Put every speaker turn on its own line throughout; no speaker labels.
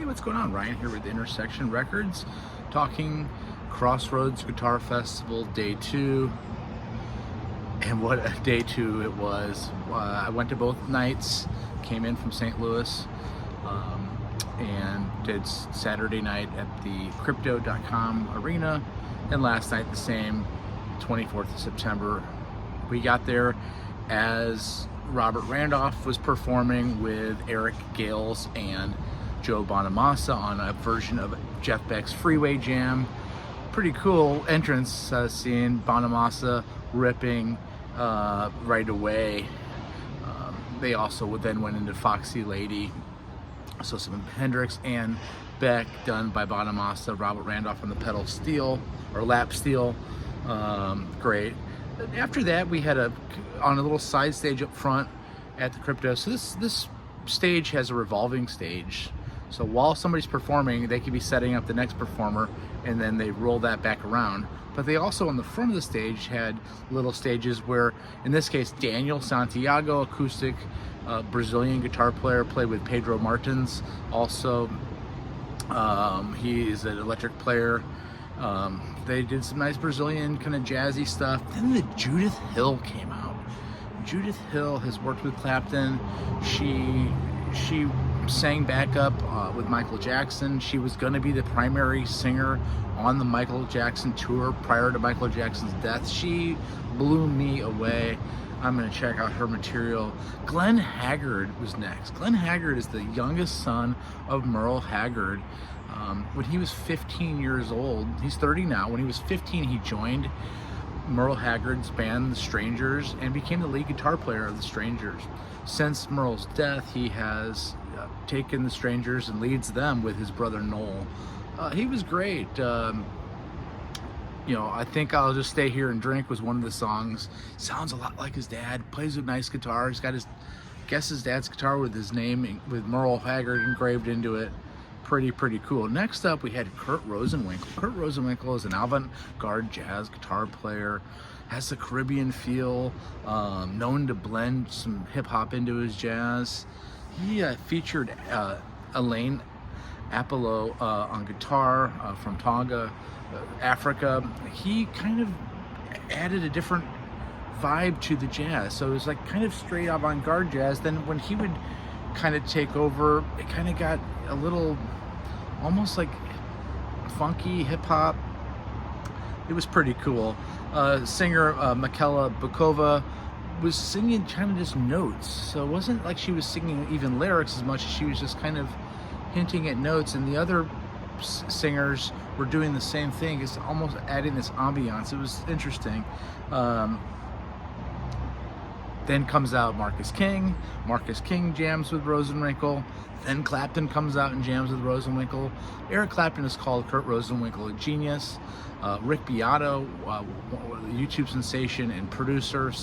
Hey, what's going on? Ryan here with Intersection Records, talking Crossroads Guitar Festival Day 2. And what a day 2 it was. I went to both nights, came in from St. Louis, and did Saturday night at the Crypto.com arena, and last night the same, 24th of September. We got there as Robert Randolph was performing with Eric Gales and Joe Bonamassa on a version of Jeff Beck's Freeway Jam. Pretty cool entrance, seeing Bonamassa ripping right away. They also then went into Foxy Lady, so some Hendrix and Beck done by Bonamassa, Robert Randolph on the pedal steel or lap steel. Great. After that, we had on a little side stage up front at the Crypto. So this stage has a revolving stage. So while somebody's performing, they could be setting up the next performer, and then they roll that back around. But they also, on the front of the stage, had little stages where, in this case, Daniel Santiago, acoustic Brazilian guitar player, played with Pedro Martins. Also, he is an electric player. They did some nice Brazilian kind of jazzy stuff. Then the Judith Hill came out. Judith Hill has worked with Clapton. She sang backup with Michael Jackson. She was going to be the primary singer on the Michael Jackson tour prior to Michael Jackson's death. She blew me away. I'm going to check out her material. Glenn Haggard was next. Glenn Haggard is the youngest son of Merle Haggard. When he was 15 years old, he's 30 now. When he was 15, he joined Merle Haggard's band, The Strangers, and became the lead guitar player of The Strangers. Since Merle's death, he has taken The Strangers and leads them with his brother Noel. He was great. I Think I'll Just Stay Here and Drink was one of the songs. Sounds a lot like his dad. Plays a nice guitar. He's got his dad's guitar with his name, with Merle Haggard engraved into it. Pretty cool. Next up, we had Kurt Rosenwinkel. Kurt Rosenwinkel is an avant-garde jazz guitar player, has a Caribbean feel, known to blend some hip-hop into his jazz. He featured Elaine Apollo on guitar from Tonga, Africa. He kind of added a different vibe to the jazz, so it was like kind of straight avant-garde jazz. Then when he would kind of take over, it kind of got a little almost like funky hip-hop. It was pretty cool. Singer Michaela Bukova was singing kind of just notes, so it wasn't like she was singing even lyrics as much as she was just kind of hinting at notes, and the other singers were doing the same thing. It's almost adding this ambiance. It was interesting. Then comes out Marcus King. Marcus King jams with Rosenwinkel. Then Clapton comes out and jams with Rosenwinkel. Eric Clapton is called Kurt Rosenwinkel a genius. Rick Beato, YouTube sensation and producer and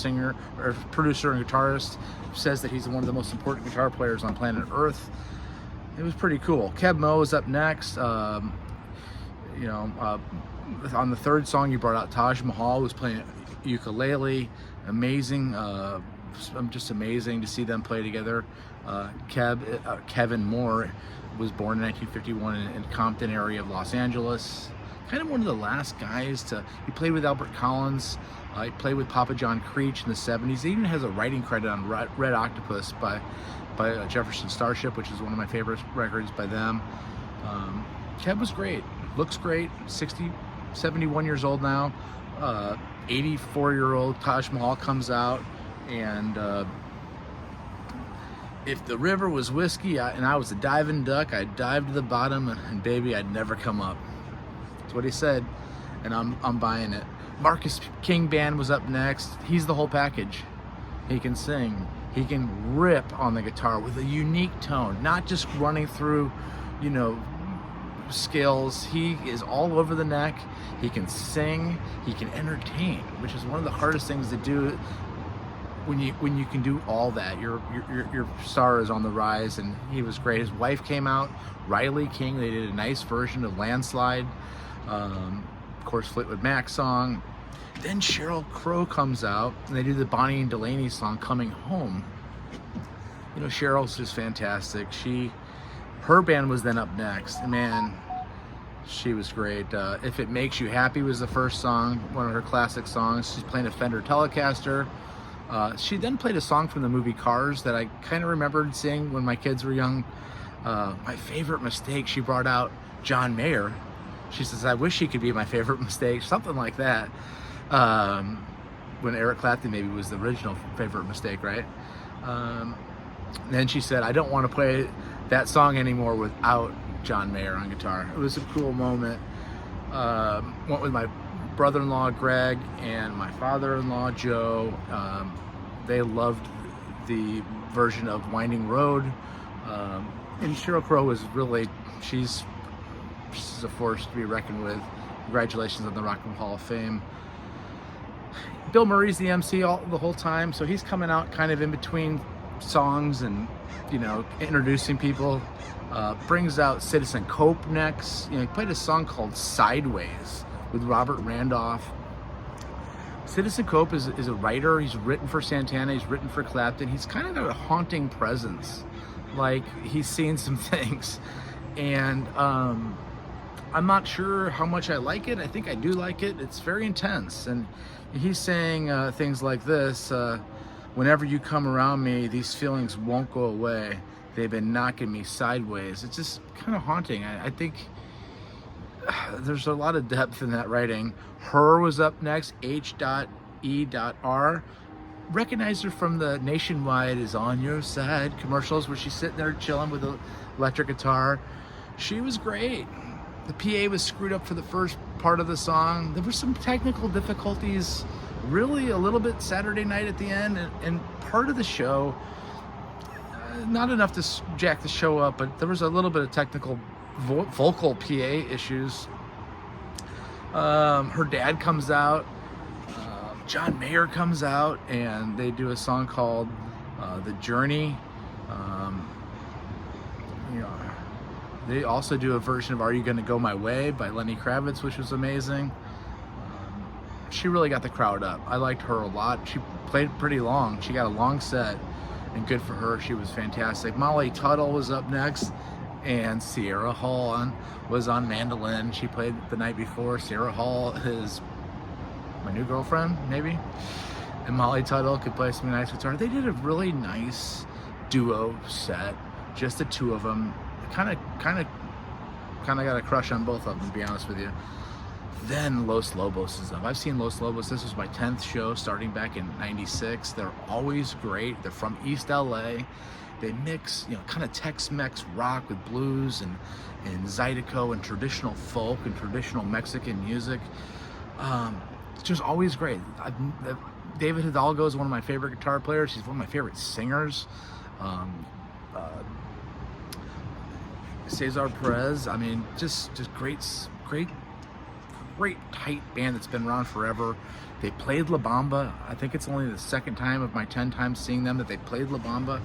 guitarist, says that he's one of the most important guitar players on planet Earth. It was pretty cool. Keb Mo is up next. On the third song, you brought out Taj Mahal, who's playing ukulele. Amazing. Just amazing to see them play together. Kevin Moore was born in 1951 in Compton area of Los Angeles. Kind of one of the last guys he played with Albert Collins. He played with Papa John Creech in the 70s. He even has a writing credit on Red Octopus by Jefferson Starship, which is one of my favorite records by them. Keb was great. Looks great. 71 years old now. 84-year-old Taj Mahal comes out, and if the river was whiskey and I was a diving duck, I'd dive to the bottom, and baby, I'd never come up. That's what he said, and I'm buying it. Marcus King Band was up next. He's the whole package. He can sing. He can rip on the guitar with a unique tone, not just running through, scales. He is all over the neck. He can sing. He can entertain, which is one of the hardest things to do. When you can do all that, your star is on the rise, and he was great. His wife came out, Riley King. They did a nice version of Landslide. Of course, Fleetwood Mac song. Then Sheryl Crow comes out, and they do the Bonnie and Delaney song, Coming Home. Cheryl's just fantastic. She Her band was then up next. And man, she was great. If It Makes You Happy was the first song, one of her classic songs. She's playing a Fender Telecaster. She then played a song from the movie Cars that I kind of remembered seeing when my kids were young. My favorite mistake, she brought out John Mayer. She says, I wish he could be my favorite mistake, something like that. When Eric Clapton maybe was the original favorite mistake, right? Then she said, I don't want to play that song anymore without John Mayer on guitar. It was a cool moment. Went with my brother-in-law Greg and my father-in-law Joe. They loved the version of Winding Road. And Sheryl Crow was really, she's a force to be reckoned with. Congratulations on the Rock and Roll Hall of Fame. Bill Murray's the MC the whole time, so he's coming out kind of in between songs and, you know, introducing people. Brings out Citizen Cope next. You know, he played a song called Sideways with Robert Randolph. Citizen Cope is a writer. He's written for Santana. He's written for Clapton. He's kind of a haunting presence. Like, he's seen some things. And I'm not sure how much I like it. I think I do like it. It's very intense. And he's saying things like this. Whenever you come around me, these feelings won't go away. They've been knocking me sideways. It's just kind of haunting. I think there's a lot of depth in that writing. Her was up next, H.E.R. Recognized her from the Nationwide Is On Your Side commercials where she's sitting there chilling with an electric guitar. She was great. The PA was screwed up for the first part of the song. There were some technical difficulties, really a little bit Saturday night at the end, and part of the show, not enough to jack the show up, but there was a little bit of technical vocal PA issues. Her dad comes out, John Mayer comes out, and they do a song called The Journey. You know, they also do a version of Are You Gonna Go My Way by Lenny Kravitz, which was amazing. She really got the crowd up. I liked her a lot. She played pretty long. She got a long set, and good for her. She was fantastic. Molly Tuttle was up next, and Sierra Hall was on mandolin. She played the night before. Sierra Hall is my new girlfriend, maybe. And Molly Tuttle could play some nice guitar. They did a really nice duo set, just the two of them. Kind of got a crush on both of them, to be honest with you. Then Los Lobos is up. I've seen Los Lobos. This was my 10th show starting back in '96. They're always great. They're from East LA. They mix, you know, kind of Tex-Mex rock with blues and Zydeco and traditional folk and traditional Mexican music. It's just always great. David Hidalgo is one of my favorite guitar players. He's one of my favorite singers. Cesar Perez, I mean, just great tight band that's been around forever. They played La Bamba. I think it's only the second time of my 10 times seeing them that they played La Bamba.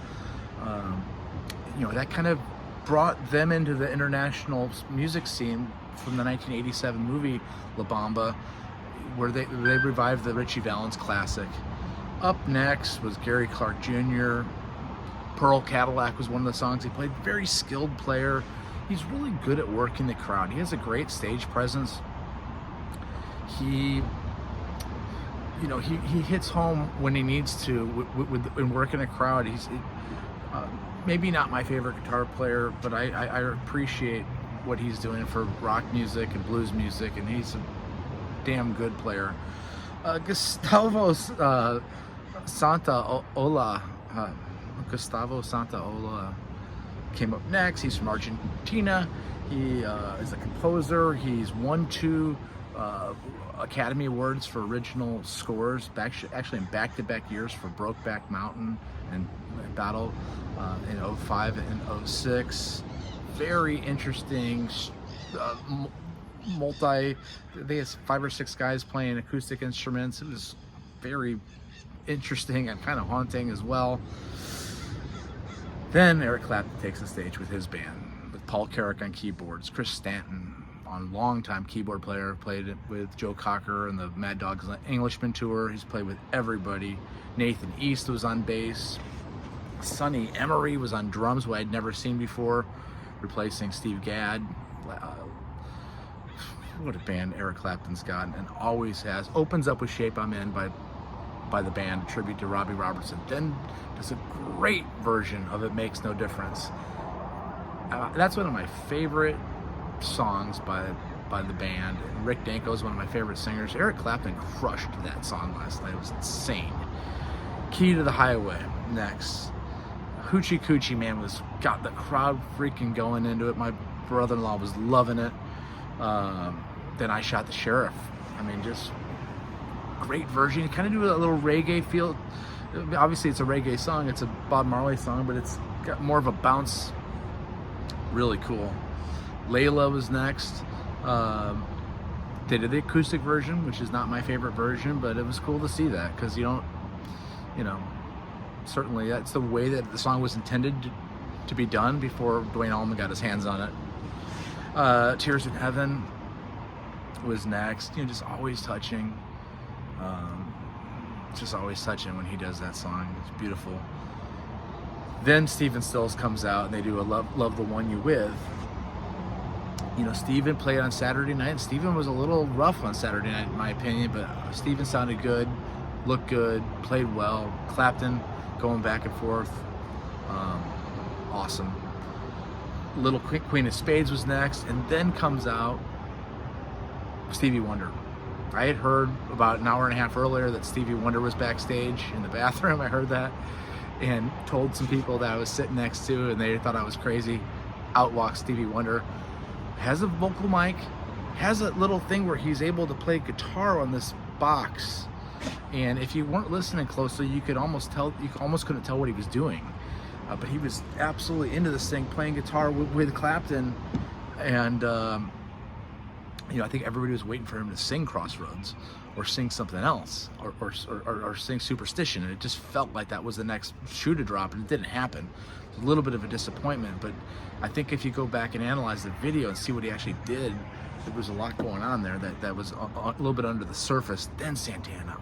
You know, that kind of brought them into the international music scene from the 1987 movie La Bamba, where they revived the Richie Valens classic. Up next was Gary Clark Jr. Pearl Cadillac was one of the songs he played. Very skilled player. He's really good at working the crowd. He has a great stage presence. He hits home when he needs to in working a crowd. He's maybe not my favorite guitar player, but I appreciate what he's doing for rock music and blues music, and he's a damn good player. Gustavo Santaola came up next. He's from Argentina. He is a composer. He's won 2 Academy Awards for original scores, actually in back-to-back years for Brokeback Mountain and Battle in 05 and 06. Very interesting, they had 5 or 6 guys playing acoustic instruments. It was very interesting and kind of haunting as well. Then Eric Clapton takes the stage with his band, with Paul Carrack on keyboards, Chris Stanton on longtime keyboard player, played with Joe Cocker and the Mad Dogs Englishman tour. He's played with everybody. Nathan East was on bass. Sonny Emery was on drums, who I'd never seen before. replacing Steve Gadd. What a band Eric Clapton's got and always has. Opens up with Shape I'm In by the band, a tribute to Robbie Robertson. Then does a great version of It Makes No Difference. That's one of my favorite songs by the band. Rick Danko is one of my favorite singers. Eric Clapton crushed that song last night. It was insane. Key to the Highway next. Hoochie Coochie Man got the crowd freaking going into it. My brother-in-law was loving it. Then I Shot the Sheriff. I mean, just great version. You kind of do a little reggae feel. Obviously, it's a reggae song. It's a Bob Marley song, but it's got more of a bounce. Really cool. Layla was next. They did the acoustic version, which is not my favorite version, but it was cool to see that because certainly that's the way that the song was intended to be done before Dwayne Allman got his hands on it. Tears in Heaven was next. Just always touching. Just always touching when he does that song. It's beautiful. Then Stephen Stills comes out and they do a Love the One You With. Stephen played on Saturday night. Stephen was a little rough on Saturday night, in my opinion, but Stephen sounded good, looked good, played well. Clapton going back and forth. Awesome. Little Queen of Spades was next, and then comes out Stevie Wonder. I had heard about an hour and a half earlier that Stevie Wonder was backstage in the bathroom. I heard that and told some people that I was sitting next to, and they thought I was crazy. Out walks Stevie Wonder. Has a vocal mic, has a little thing where he's able to play guitar on this box. And if you weren't listening closely, you almost couldn't tell what he was doing. But he was absolutely into this thing, playing guitar with Clapton. And, I think everybody was waiting for him to sing Crossroads or sing something else or sing Superstition. And it just felt like that was the next shoe to drop, and it didn't happen. It was a little bit of a disappointment, but I think if you go back and analyze the video and see what he actually did, there was a lot going on there that was a little bit under the surface. Then Santana.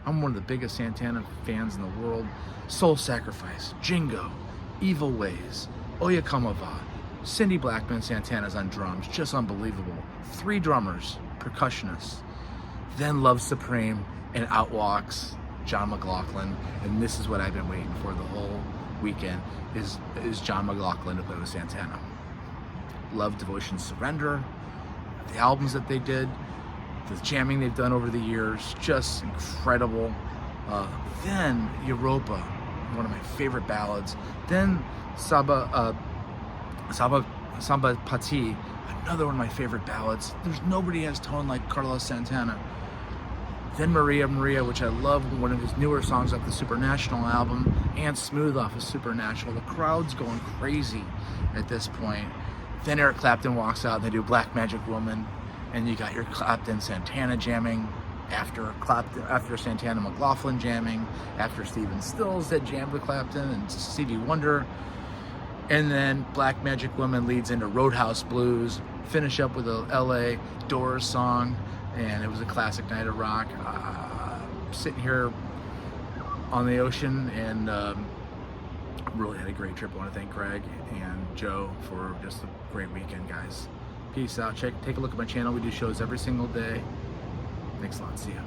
I'm one of the biggest Santana fans in the world. Soul Sacrifice, Jingo, Evil Ways, Oya Kamava, Cindy Blackman, Santana's on drums, just unbelievable. 3 drummers, percussionists. Then Love Supreme, and out walks John McLaughlin. And this is what I've been waiting for the whole weekend, is John McLaughlin to play with Santana. Love, Devotion, Surrender, the albums that they did, the jamming they've done over the years, just incredible. Then Europa, one of my favorite ballads. Then Samba Pati, another one of my favorite ballads. There's nobody has tone like Carlos Santana. Then Maria Maria, which I love, one of his newer songs off the Supernational album, and Smooth off of Supernatural. The crowd's going crazy at this point. Then Eric Clapton walks out and they do Black Magic Woman, and you got your Clapton Santana jamming after Santana McLaughlin jamming, after Stephen Stills that jammed with Clapton and Stevie Wonder. And then Black Magic Woman leads into Roadhouse Blues, finish up with a LA Doors song, and it was a classic night of rock. Sitting here on the ocean, and really had a great trip. I want to thank Greg and Joe for just a great weekend, guys. Peace out. Take a look at my channel. We do shows every single day. Thanks a lot. See ya.